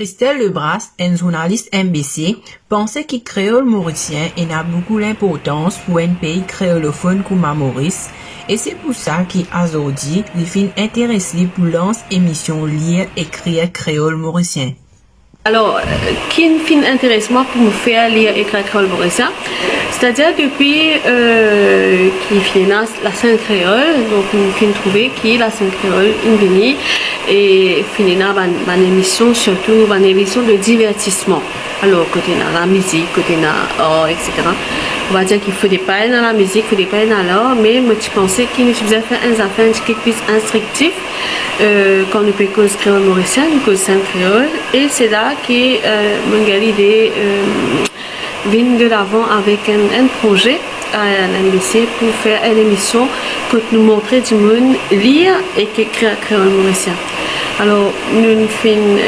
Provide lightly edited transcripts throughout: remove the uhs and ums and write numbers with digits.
Christelle Lebras, une journaliste MBC, pensait que le créole mauricien a beaucoup d'importance pour un pays créolophone comme Maurice, et c'est pour ça qu'aujourd'hui, il est intéressé pour lancer émission lire écrire créole mauricien. Alors, qui fin intéressement pour me faire lire écrire créole mauricien, c'est-à-dire depuis qu'il finit la scène créole, donc on finit trouver qui la scène créole une venue et finit une émission, surtout une émission de divertissement. Alors, côté la musique, côté l'art, etc. On va dire qu'il faut des pas dans la musique, il faut des pas dans l'art, mais moi je pensais qu'il nous faisait faire un affaire qui est plus instructif quand nous peut cause créole mauricien, nous cause scène créole, et c'est là que mon l'idée vient de l'avant avec un projet à l'MBC pour faire une émission pour nous montrer du monde lire et écrire créole mauricien. Alors, nous avons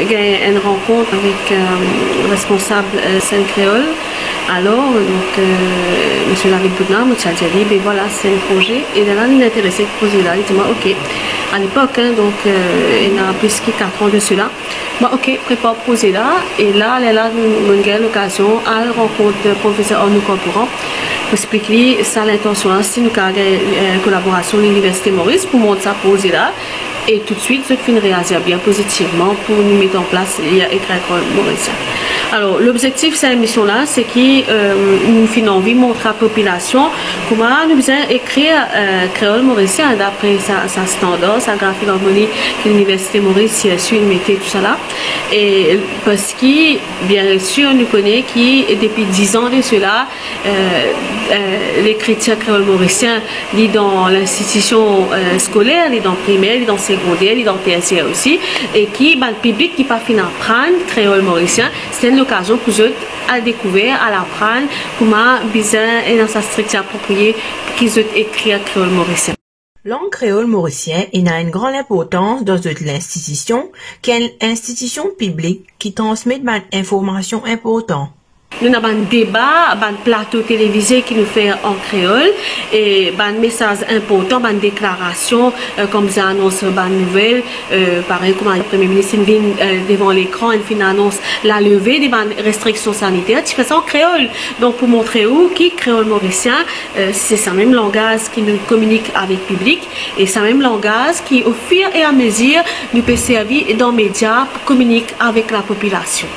gagné une rencontre avec le responsable scène créole. Alors, donc, M. David Boudna, M. Adjali, ben voilà, c'est un projet. Et là, il est intéressé ce projet-là. Il dit, moi, ok, à l'époque, hein, donc, il y a plus que 4 ans de cela. Moi, ok, prépare le projet-là. Et là, nous avons l'occasion à la rencontre du professeur Arnaud Corporan pour expliquer ça, l'intention, si nous avons une collaboration de l'Université Maurice pour montrer ça projet-là. Et tout de suite, je fais réagir bien positivement pour nous mettre en place écrire mauricien. Alors, l'objectif de cette émission-là, c'est que nous faisons envie de montrer à la population comment nous besoin écrire créole mauricien d'après sa standard, sa graphie d'harmonie que l'Université Maurice, CSU, mettait tout ça là. Et parce que, bien sûr, nous connaissons que depuis 10 ans de cela, l'écriture créole mauricien, il est dans l'institution scolaire, il est dans le primaire, il est dans le secondaire, il est dans le tertiaire aussi, et qui, le public qui pas fini apprendre créole mauricien, c'est une occasion pour eux à découvrir, à l'apprendre, comment bien et dans sa structure appropriée pour qu'ils aient écrit créole mauricien. Langue créole mauricien a une grande importance dans l'institution, qui est une institution publique qui transmet des informations importantes. Nous avons un débat, un plateau télévisé qui nous fait en créole et un message important, une déclaration, comme ça annonce une nouvelle, pareil comme le Premier ministre vient devant l'écran, il annonce la levée des restrictions sanitaires, tu fais ça en créole. Donc pour montrer où qui créole mauricien, c'est ça même langage qui nous communique avec le public et ça même langage qui au fur et à mesure nous peut servir dans les médias pour communiquer avec la population.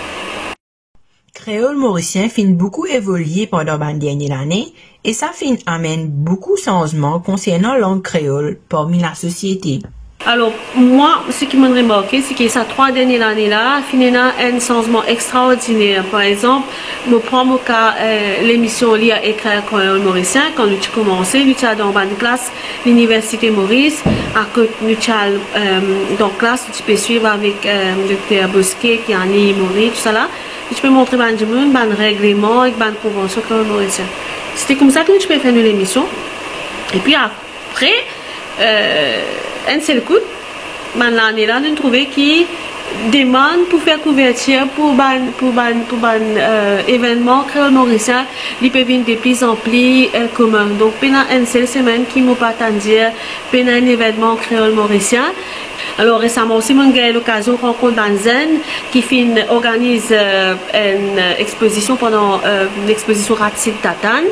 Créole mauricien fin beaucoup évolué pendant la dernière année et ça amène beaucoup de changements concernant la langue créole parmi la société. Alors, moi, ce qui m'a remarqué, c'est que ces 3 dernières années-là, finalement, un changement extraordinaire. Par exemple, nous prenons l'émission Lire écrire créole mauricien, quand nous avons commencé, nous avons dans une classe l'Université Maurice, à côté nous avons dans la classe, tu peux suivre avec le Dr Bosquet, qui est en Maurice, tout ça là. Tu peux montrer un règlement et une convention créole mauricien. C'était comme ça que tu peux faire l'émission. Et puis après, un seul coup, l'année là, nous trouvons qui demande pour faire couverture pour événement créole mauricien, ils peuvent venir de plus en plus commun. Donc, pendant une seule semaine qui m'a pas dire, pendant un événement créole mauricien. Alors récemment aussi, j'ai eu l'occasion de rencontrer Banzen qui organise une exposition pendant l'exposition Ratsit Tatan.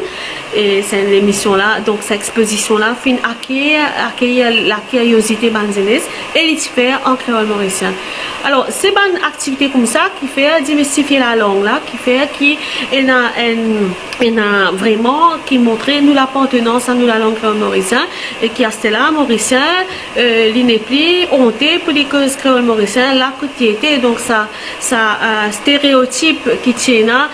Et c'est l'émission là, donc cette exposition là fin accueillir la curiosité banzeniste et les faire en créole mauricien. Alors c'est une activité comme ça qui fait démystifier la langue là, qui fait qu'il a vraiment qui montre nous l'appartenance à nous la langue créole mauricien et qui a là mauricien l'inépli honté pour les causes créole mauricien la côté donc ça stéréotype qui tient là,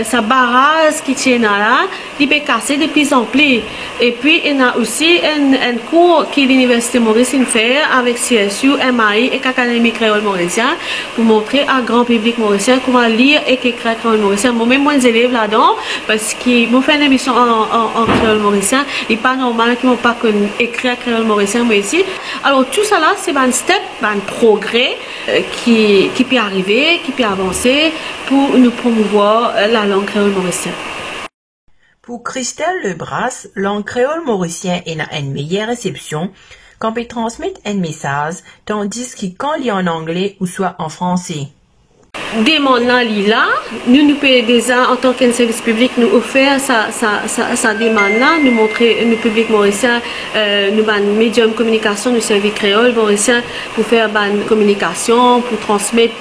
sa barrage qui tient là, il peut casser de plus en plus. Et puis il y a aussi un cours que l'Université Maurice fait avec CSU, MAI et l'Académie créole mauricien pour montrer à grand public mauricien comment lire et écrire créole mauricien. Moi-même, moi, élèves là-dedans parce qu'ils m'ont fait une émission en créole mauricien. Il n'est pas normal qu'ils n'ont pas écrire créole mauricien, moi ici. Alors tout ça là, c'est un step, un progrès qui peut arriver, qui peut avancer pour nous promouvoir la langue créole mauricienne. Pour Christelle Lebras, langue créole mauricien a une meilleure réception quand peut transmettre un message, tandis que quand il est en anglais ou soit en français. demande là, nous pouvons déjà, en tant qu'un service public, nous offrir sa demande là, nous montrer, nous public mauricien, nous ban médium communication, nous service créole mauricien pour faire ban communication, pour transmettre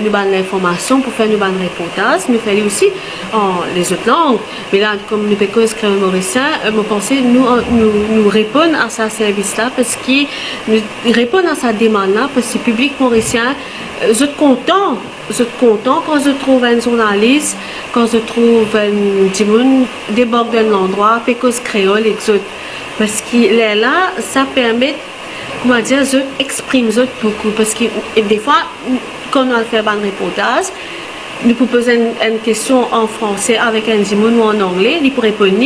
nous ban l'information, pour faire nous ban reportage, nous faire aussi en les autres langues. Mais là, comme nous pouvons créole mauricien, je pense nous répondre à ce service là parce qu'il nous répond à sa demande là parce que le public mauricien, je suis content quand je trouve un journaliste, quand je trouve un petit monde déborde d'un endroit, pécose créole et tout. Parce qu'il est là, ça permet, comment dire, je exprime beaucoup. Parce que des fois, quand on fait un reportage, nous pouvons poser une question en français avec un dimoun ou en anglais, il pourrait répondre,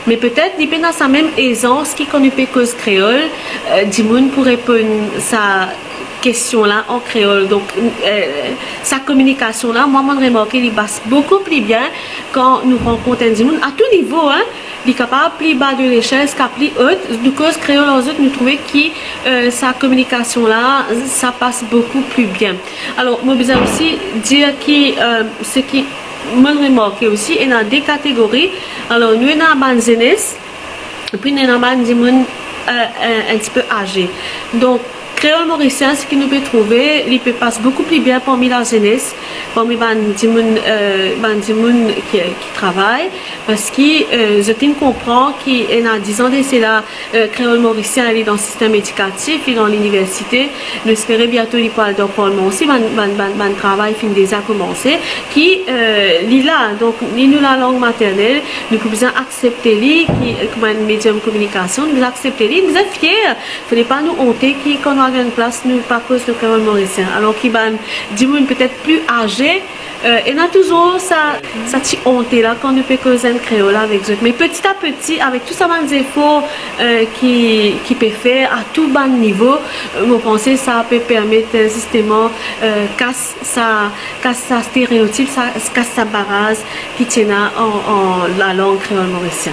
mais peut-être il peut dans sa même aisance qui connaît pécose créole, dimoun pour répondre sa question là en créole. Donc sa communication là, moi j'ai remarqué il passe beaucoup plus bien quand nous rencontrons un dimoun à tout niveau, hein. Il est capable plus bas de l'échelle, jusqu'à plus haute. Du cause créole en autres, nous trouvons que sa communication là, ça passe beaucoup plus bien. Alors, moi besoin aussi dire que ce qui m'a remarqué aussi, il y a des catégories. Alors, nous avons une jeunesse, et puis nous avons des gens un petit peu âgés. Donc, créole mauricien, ce que nous pouvons trouver, il peut passer beaucoup plus bien parmi la jeunesse, parmi les gens qui travaillent, parce que je comprends qu'il y a 10 ans de cela, créole mauricien est dans le système éducatif et dans l'université. Nous espérons bientôt qu'il pourra dans le Parlement aussi, le travail fin déjà commencé, qui est là. Donc, nous la langue maternelle, nous pouvons accepter lui, comme un médium de communication, nous accepter lui, nous sommes fiers. Il ne faut pas nous honter qu'on a une place nous par cause de créole mauricien. Alors qu'il y a des gens peut-être plus âgés, et on a toujours ça honte là quand nous peut causer un créole avec eux. Mais petit à petit, avec tout ça les efforts qui peut faire à tout bas niveau, je pense que ça peut permettre justement casse sa stéréotype, casse sa barrage qui tient en la langue créole mauricien.